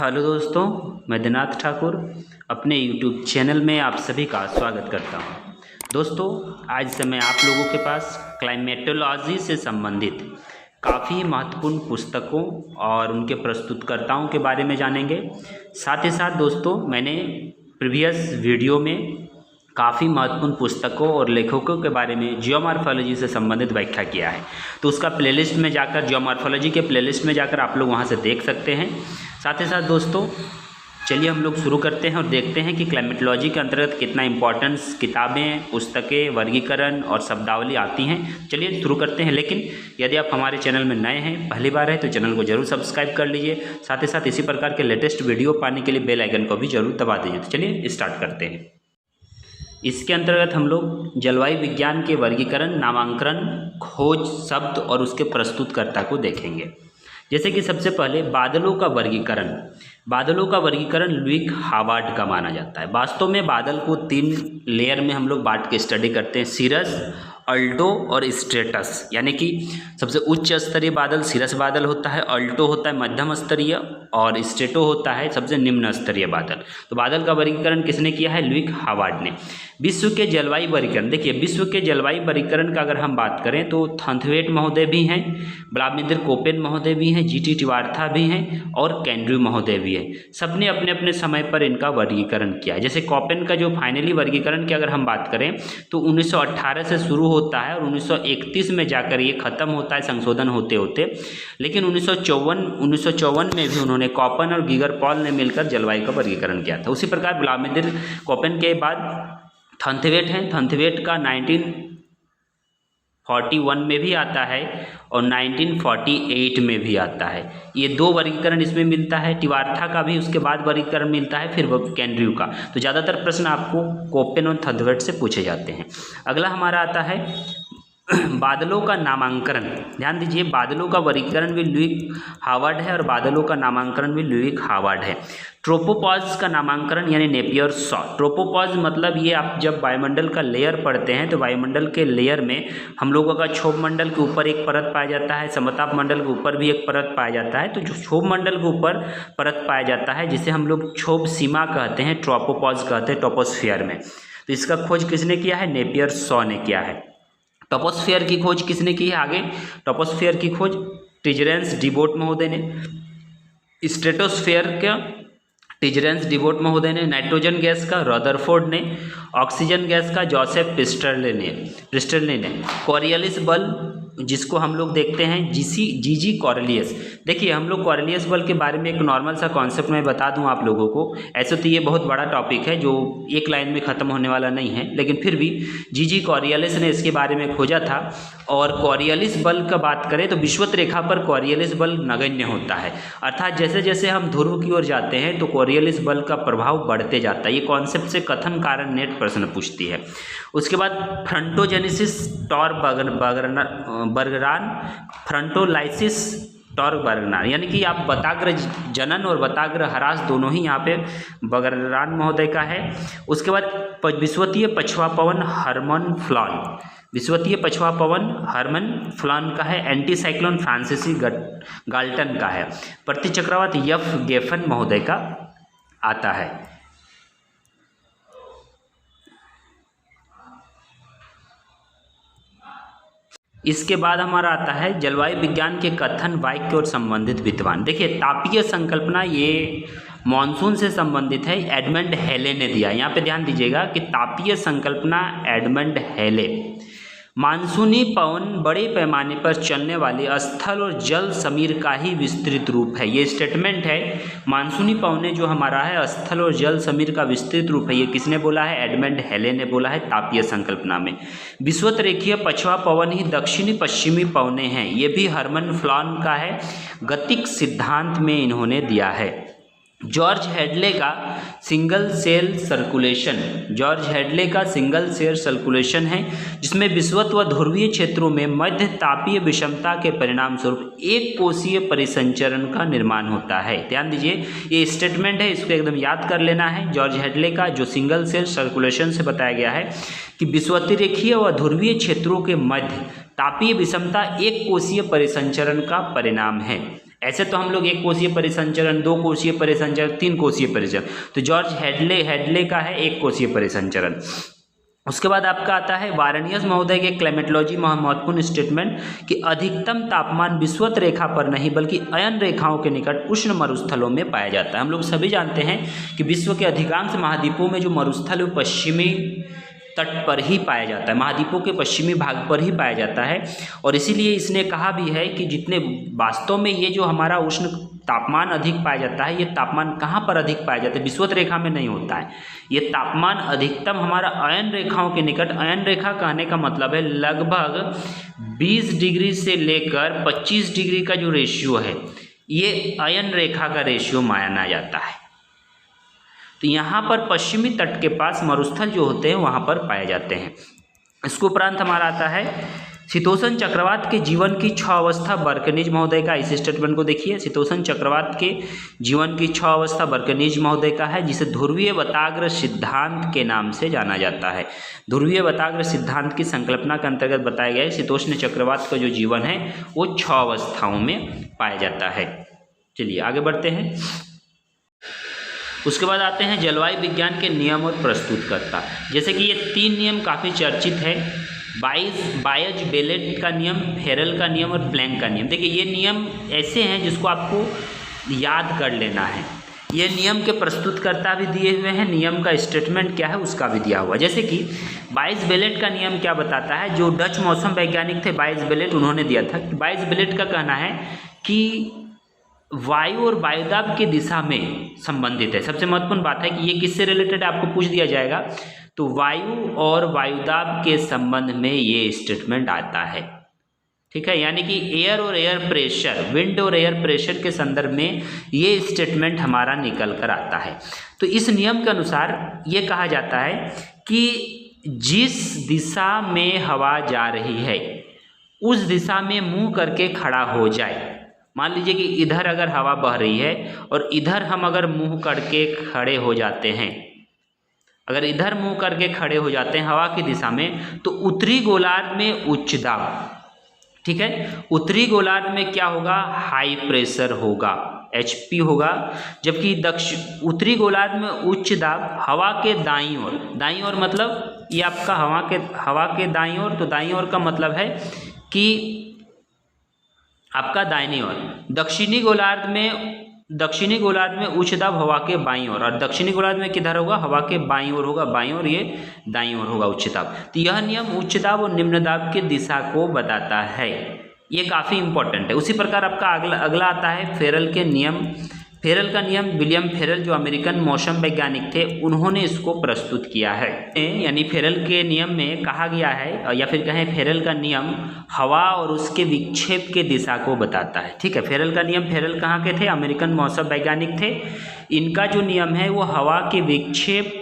Hello दोस्तों, मैं दिनाथ ठाकुर अपने यूट्यूब चैनल में आप सभी का स्वागत करता हूं। दोस्तों, आज से मैं आप लोगों के पास क्लाइमेटोलॉजी से संबंधित काफ़ी महत्वपूर्ण पुस्तकों और उनके प्रस्तुतकर्ताओं के बारे में जानेंगे। साथ ही साथ दोस्तों, मैंने प्रीवियस वीडियो में काफ़ी महत्वपूर्ण पुस्तकों और लेखकों के बारे में जियोमॉर्फोलॉजी से संबंधित व्याख्या किया है, तो उसका प्लेलिस्ट में जाकर जियोमॉर्फोलॉजी के प्लेलिस्ट में जाकर आप लोग वहां से देख सकते हैं। साथ ही साथ दोस्तों, चलिए हम लोग शुरू करते हैं और देखते हैं कि क्लाइमेटोलॉजी के अंतर्गत कितना इंपॉर्टेंस किताबें, पुस्तकें, वर्गीकरण और शब्दावली आती हैं। चलिए शुरू करते हैं। लेकिन यदि आप हमारे चैनल में नए हैं, पहली बार है, तो चैनल को जरूर सब्सक्राइब कर लीजिए। साथ ही साथ इसी प्रकार के लेटेस्ट वीडियो पाने के लिए बेल आइकन को भी जरूर दबा दीजिए। तो चलिए स्टार्ट करते हैं। इसके अंतर्गत हम लोग जलवायु विज्ञान के वर्गीकरण, नामांकन, खोज, शब्द और उसके प्रस्तुतकर्ता को देखेंगे। जैसे कि सबसे पहले बादलों का वर्गीकरण लुईक हावर्ड का माना जाता है। वास्तव में बादल को 3 लेयर में हम लोग बांट के स्टडी करते हैं: सीरस, अल्टो और स्ट्रेटस। यानी कि सबसे उच्च स्तरीय बादल सीरस बादल होता है, अल्टो होता है मध्यम स्तरीय और स्ट्रेटो होता है सबसे निम्न स्तरीय बादल। तो बादल का वर्गीकरण किसने किया है? लुईक हावर्ड ने। विश्व के जलवायु वर्गीकरण, देखिए विश्व के जलवायु वर्गीकरण का अगर हम बात करें तो थॉम्पसन महोदय भी हैं, व्लादिमीर कोपेन महोदय भी हैं, जीटी टिवार्था भी हैं और कैंड्रू महोदय भी हैं। सबने अपने अपने समय पर इनका वर्गीकरण किया है। जैसे कोपेन का जो फाइनली वर्गीकरण की अगर हम बात करें तो 1918 से शुरू होता है और 1931 में जाकर ये खत्म होता है संशोधन होते होते। लेकिन 1954 में भी उन्होंने कोपेन और गीगर पॉल ने मिलकर जलवायु का वर्गीकरण किया था। उसी प्रकार व्लादिमीर कोपेन के बाद थॉम्पसन हैं। थॉम्पसन का 1941 में भी आता है और 1948 में भी आता है। ये 2 वर्गीकरण इसमें मिलता है। टिवार्था का भी उसके बाद वर्गीकरण मिलता है, फिर कैंड्रू का। तो ज़्यादातर प्रश्न आपको कोपेन और थॉम्पसन से पूछे जाते हैं। अगला हमारा आता है बादलों का नामांकन। ध्यान दीजिए, बादलों का वर्गीकरण भी लुईक हावर्ड है और बादलों का नामांकन भी लुईक हावर्ड है। ट्रोपोपॉज का नामांकन यानी नेपियर शॉ। ट्रोपोपॉज मतलब ये आप जब वायुमंडल का लेयर पढ़ते हैं तो वायुमंडल के लेयर में हम लोगों का क्षोभ मंडल के ऊपर एक परत पाया जाता है, समताप मंडल के ऊपर भी एक परत पाया जाता है। तो जो क्षोभ मंडल के ऊपर परत पाया जाता है जिसे हम लोग क्षोभ सीमा कहते हैं, ट्रोपोपॉज कहते हैं ट्रोपोस्फियर में। तो इसका खोज किसने किया है? नेपियर शॉ ने किया है। ट्रोपोस्फियर की खोज किसने की है? आगे ट्रोपोस्फियर की खोज टिजरेंस डिबोट महोदय ने। स्ट्रेटोस्फियर का टिजरेंस डिबोट महोदय ने। नाइट्रोजन गैस का रदरफोर्ड ने। ऑक्सीजन गैस का जोसेफ प्रिस्टले ने। कोरियलिस बल जिसको हम लोग देखते हैं जीजी कोरियलिस। देखिए, हम लोग कोरियलिस बल के बारे में एक नॉर्मल सा कॉन्सेप्ट मैं बता दूं आप लोगों को। ऐसे तो ये बहुत बड़ा टॉपिक है जो एक लाइन में ख़त्म होने वाला नहीं है, लेकिन फिर भी जीजी कोरियलिस ने इसके बारे में खोजा था। और कोरियलिस बल का बात करें तो विषुवत रेखा पर कोरियलिस बल नगण्य होता है। अर्थात जैसे जैसे हम ध्रुव की ओर जाते हैं तो कोरियलिस बल का प्रभाव बढ़ते जाता है। ये कॉन्सेप्ट से कथन कारण नेट प्रश्न पूछती है। उसके बाद फ्रंटोजेनेसिस टॉर बर्गरान, फ्रंटोलाइसिस टॉर बर्गरान, यानी कि आप बताग्र जनन और बताग्र ह्रास दोनों ही यहाँ पे बर्गरान महोदय का है। उसके बाद विश्वतीय पछुआ पवन हरमन फ्लॉन का है। एंटी साइक्लोन फ्रांसीसी गाल्टन का है। प्रतिचक्रवात यफ गेफन महोदय का आता है। इसके बाद हमारा आता है जलवायु विज्ञान के कथन, वाक्य और संबंधित विद्वान। देखिए, तापीय संकल्पना ये मॉनसून से संबंधित है, एडमंड हेले ने दिया। यहाँ पे ध्यान दीजिएगा कि तापीय संकल्पना एडमंड हेले। मानसूनी पवन बड़े पैमाने पर चलने वाले स्थल और जल समीर का ही विस्तृत रूप है। ये स्टेटमेंट है, मानसूनी पवनें जो हमारा है स्थल और जल समीर का विस्तृत रूप है। ये किसने बोला है? एडमंड हेले ने बोला है तापीय संकल्पना में। विषुवत रेखीय पछुआ पवन ही दक्षिणी पश्चिमी पवनें हैं। ये भी हरमन फ्लॉन का है। गतिक सिद्धांत में इन्होंने दिया है। जॉर्ज हेडले का सिंगल सेल सर्कुलेशन है, जिसमें विषुवत व ध्रुवीय क्षेत्रों में मध्य तापीय विषमता के परिणाम स्वरूप एक कोशीय परिसंचरण का निर्माण होता है। ध्यान दीजिए, ये स्टेटमेंट है, इसको एकदम याद कर लेना है। जॉर्ज हेडले का जो सिंगल सेल सर्कुलेशन से बताया गया है कि विषुवतीय रेखीय व ध्रुवीय क्षेत्रों के मध्य तापीय विषमता एक कोशीय परिसंचरण का परिणाम है। ऐसे तो हम लोग एक कोशीय परिसंचरण, दो कोशीय परिसंचरण, तीन कोशीय परिसंचरण, तो जॉर्ज हेडले का है एक कोशीय परिसंचरण। उसके बाद आपका आता है वारेनियस महोदय के क्लाइमेटोलॉजी महत्वपूर्ण स्टेटमेंट कि अधिकतम तापमान विषुवत रेखा पर नहीं बल्कि अयन रेखाओं के निकट उष्ण मरुस्थलों में पाया जाता है। हम लोग सभी जानते हैं कि विश्व के अधिकांश महाद्वीपों में जो मरुस्थल है पश्चिमी तट पर ही पाया जाता है, महाद्वीपों के पश्चिमी भाग पर ही पाया जाता है। और इसीलिए इसने कहा भी है कि जितने वास्तव में ये जो हमारा उष्ण तापमान अधिक पाया जाता है, ये तापमान कहाँ पर अधिक पाया जाता है, विषुवत रेखा में नहीं होता है। ये तापमान अधिकतम हमारा अयन रेखाओं के निकट, अयन रेखा कहने का मतलब है लगभग 20 डिग्री से लेकर 25 डिग्री का जो रेशियो है, ये अयन रेखा का रेशियो माना जाता है। तो यहाँ पर पश्चिमी तट के पास मरुस्थल जो होते हैं वहाँ पर पाए जाते हैं। इसके उपरांत हमारा आता है शीतोष्ण चक्रवात के जीवन की 6 अवस्था। बर्कनीज महोदय का इस स्टेटमेंट को देखिए। शीतोष्ण चक्रवात के जीवन की 6 अवस्था बर्कनीज महोदय का है, जिसे ध्रुवीय वताग्र सिद्धांत के नाम से जाना जाता है। ध्रुवीय वताग्र सिद्धांत की संकल्पना के अंतर्गत बताया गया है शीतोष्ण चक्रवात का जो जीवन है वो 6 अवस्थाओं में पाया जाता है। चलिए आगे बढ़ते हैं। उसके बाद आते हैं जलवायु विज्ञान के नियम और प्रस्तुतकर्ता। जैसे कि ये 3 नियम काफ़ी चर्चित है, बायज बेलेट का नियम, फेरल का नियम और प्लैंक का नियम। देखिए ये नियम ऐसे हैं जिसको आपको याद कर लेना है। ये नियम के प्रस्तुतकर्ता भी दिए हुए हैं, नियम का स्टेटमेंट क्या है उसका भी दिया हुआ। जैसे कि बायज बेलेट का नियम क्या बताता है, जो डच मौसम वैज्ञानिक थे बायज बेलेट, उन्होंने दिया था। बायज बेलेट का कहना है कि वायु और वायुदाब की दिशा में संबंधित है। सबसे महत्वपूर्ण बात है कि ये किससे रिलेटेड आपको पूछ दिया जाएगा, तो वायु और वायुदाब के संबंध में ये स्टेटमेंट आता है। ठीक है, यानी कि एयर और एयर प्रेशर, विंड और एयर प्रेशर के संदर्भ में ये स्टेटमेंट हमारा निकल कर आता है। तो इस नियम के अनुसार ये कहा जाता है कि जिस दिशा में हवा जा रही है उस दिशा में मुंह करके खड़ा हो जाए। मान लीजिए कि इधर अगर हवा बह रही है और इधर हम अगर मुंह करके खड़े हो जाते हैं, अगर इधर मुंह करके खड़े हो जाते हैं हवा की दिशा में, तो उत्तरी गोलार्ध में उच्च दाब, ठीक है, उत्तरी गोलार्ध में क्या होगा, हाई प्रेशर होगा, HP होगा। जबकि उत्तरी गोलार्ध में उच्च दाब हवा के दाईं ओर मतलब ये आपका हवा के दाईं ओर, तो दाईं ओर का मतलब है कि आपका दाहिनी ओर। दक्षिणी गोलार्ध में उच्च दाब हवा के बाईं ओर, और दक्षिणी गोलार्ध में किधर होगा, हवा के बाईं ओर होगा, बाईं ओर, ये दाईं ओर होगा उच्च दाब। तो यह नियम उच्च दाब और निम्न दाब की दिशा को बताता है। ये काफ़ी इंपॉर्टेंट है। उसी प्रकार आपका अगला आता है फेरल के नियम। फेरल का नियम विलियम फेरल जो अमेरिकन मौसम वैज्ञानिक थे उन्होंने इसको प्रस्तुत किया है। यानी फेरल के नियम में कहा गया है, या फिर कहें फेरल का नियम हवा और उसके विक्षेप के दिशा को बताता है। ठीक है, फेरल का नियम, फेरल कहाँ के थे, अमेरिकन मौसम वैज्ञानिक थे। इनका जो नियम है वो हवा के विक्षेप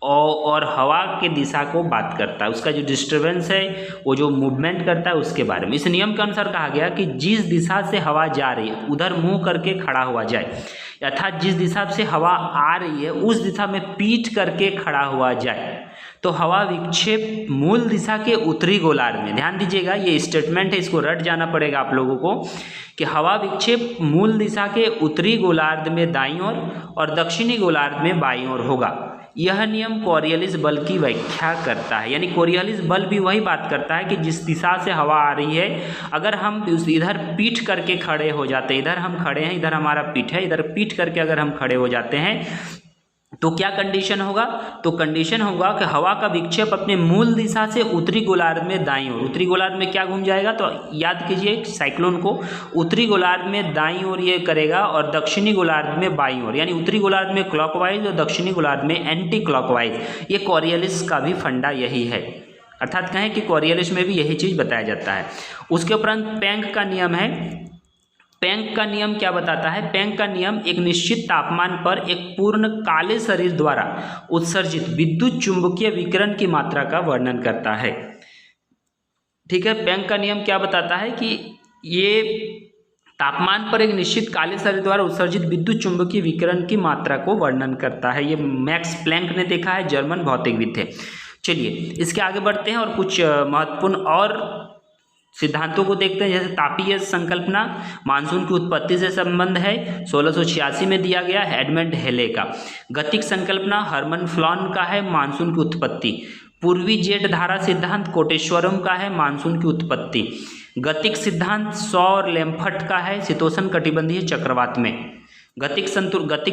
और हवा के दिशा को बात करता है, उसका जो डिस्टर्बेंस है वो जो मूवमेंट करता है उसके बारे में। इस नियम के अनुसार कहा गया कि जिस दिशा से हवा जा रही है उधर मुंह करके खड़ा हुआ जाए, अर्थात जिस दिशा से हवा आ रही है उस दिशा में पीठ करके खड़ा हुआ जाए। तो हवा विक्षेप मूल दिशा के उत्तरी गोलार्ध में, ध्यान दीजिएगा ये स्टेटमेंट है, इसको रट जाना पड़ेगा आप लोगों को, कि हवा विक्षेप मूल दिशा के उत्तरी गोलार्ध में दाईं ओर और दक्षिणी गोलार्ध में बाईं ओर होगा। यह नियम कोरियलिस बल की व्याख्या करता है। यानी कोरियलिस बल भी वही बात करता है कि जिस दिशा से हवा आ रही है, अगर हम इधर पीठ करके खड़े हो जाते हैं, इधर हम खड़े हैं, इधर हमारा पीठ है, इधर पीठ करके अगर हम खड़े हो जाते हैं तो क्या कंडीशन होगा, तो कंडीशन होगा कि हवा का विक्षेप अपने मूल दिशा से उत्तरी गोलार्ध में दाईं ओर, उत्तरी गोलार्ध में क्या घूम जाएगा, तो याद कीजिए साइक्लोन को, उत्तरी गोलार्ध में दाईं ओर ये करेगा और दक्षिणी गोलार्ध में बाईं ओर, यानी उत्तरी गोलार्ध में क्लॉकवाइज और दक्षिणी गोलार्ध में एंटी क्लॉकवाइज। ये कोरियलिस का भी फंडा यही है, अर्थात कहें कि कोरियलिस में भी यही चीज़ बताया जाता है। उसके उपरांत प्लैंक का नियम है। प्लैंक का नियम क्या बताता है, प्लैंक का नियम एक निश्चित तापमान पर एक पूर्ण काले शरीर द्वारा उत्सर्जित विद्युत चुंबकीय विकिरण की मात्रा का वर्णन करता है। ठीक है, प्लैंक का नियम क्या बताता है कि ये तापमान पर एक निश्चित काले शरीर द्वारा उत्सर्जित विद्युत चुंबकीय विकिरण की मात्रा को वर्णन करता है। ये मैक्स प्लैंक ने देखा है, जर्मन भौतिकविद थे। चलिए इसके आगे बढ़ते हैं और कुछ महत्वपूर्ण और सिद्धांतों को देखते हैं। जैसे तापीय संकल्पना मानसून की उत्पत्ति से संबंध है, 1686 में दिया गया है, एडमंड हेले का। गतिक संकल्पना हरमन फ्लॉन का है, मानसून की उत्पत्ति। पूर्वी जेट धारा सिद्धांत कोटेश्वरम का है, मानसून की उत्पत्ति। गतिक सिद्धांत शॉ और लेम्फर्ट का है, शीतोष्ण कटिबंधीय चक्रवात में। गतिक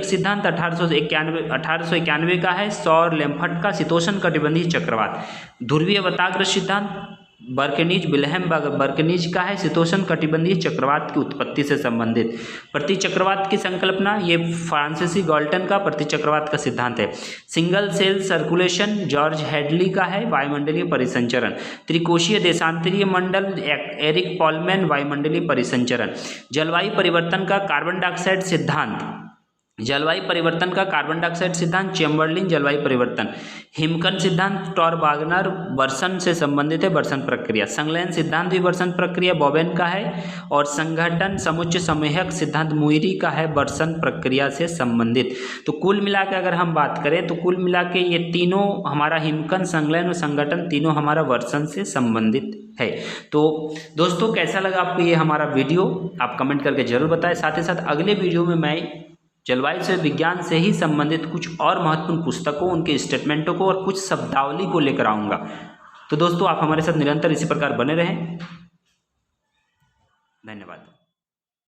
सिद्धांत 1891 का है, शॉ और लेम्फर्ट का, शीतोष्ण कटिबंधीय चक्रवात। ध्रुवीय वताग्र सिद्धांत बर्कनीज विल्हेम बर्कनीज का है, शीतोष्ण कटिबंधीय चक्रवात की उत्पत्ति से संबंधित। प्रतिचक्रवात की संकल्पना ये फ्रांसीसी गॉल्टन का प्रतिचक्रवात का सिद्धांत है। Single cell circulation George Hadley का है, वायुमंडलीय परिसंचरण। त्रिकोशीय देशांतरीय मंडल एरिक पॉलमैन, वायुमंडलीय परिसंचरण। जलवायु परिवर्तन का कार्बन डाइऑक्साइड सिद्धांत चेम्बरलिन जलवायु परिवर्तन। हिमकन सिद्धांत टॉर वागनर वर्षण से संबंधित है, वर्षण प्रक्रिया। संलयन सिद्धांत भी वर्षण प्रक्रिया बॉबेन का है, और संघटन समुच्चय समूहक सिद्धांत मुइरी का है, वर्षण प्रक्रिया से संबंधित। तो कुल मिला के अगर हम बात करें तो कुल मिला के ये तीनों हमारा हिमकन, संलयन और संघटन तीनों हमारा वर्षण से संबंधित है। तो दोस्तों कैसा लगा आपको ये हमारा वीडियो, आप कमेंट करके जरूर बताएं। साथ ही साथ अगले वीडियो में मैं जलवायु से विज्ञान से ही संबंधित कुछ और महत्वपूर्ण पुस्तकों, उनके स्टेटमेंटों को और कुछ शब्दावली को लेकर आऊँगा। तो दोस्तों आप हमारे साथ निरंतर इसी प्रकार बने रहें। धन्यवाद।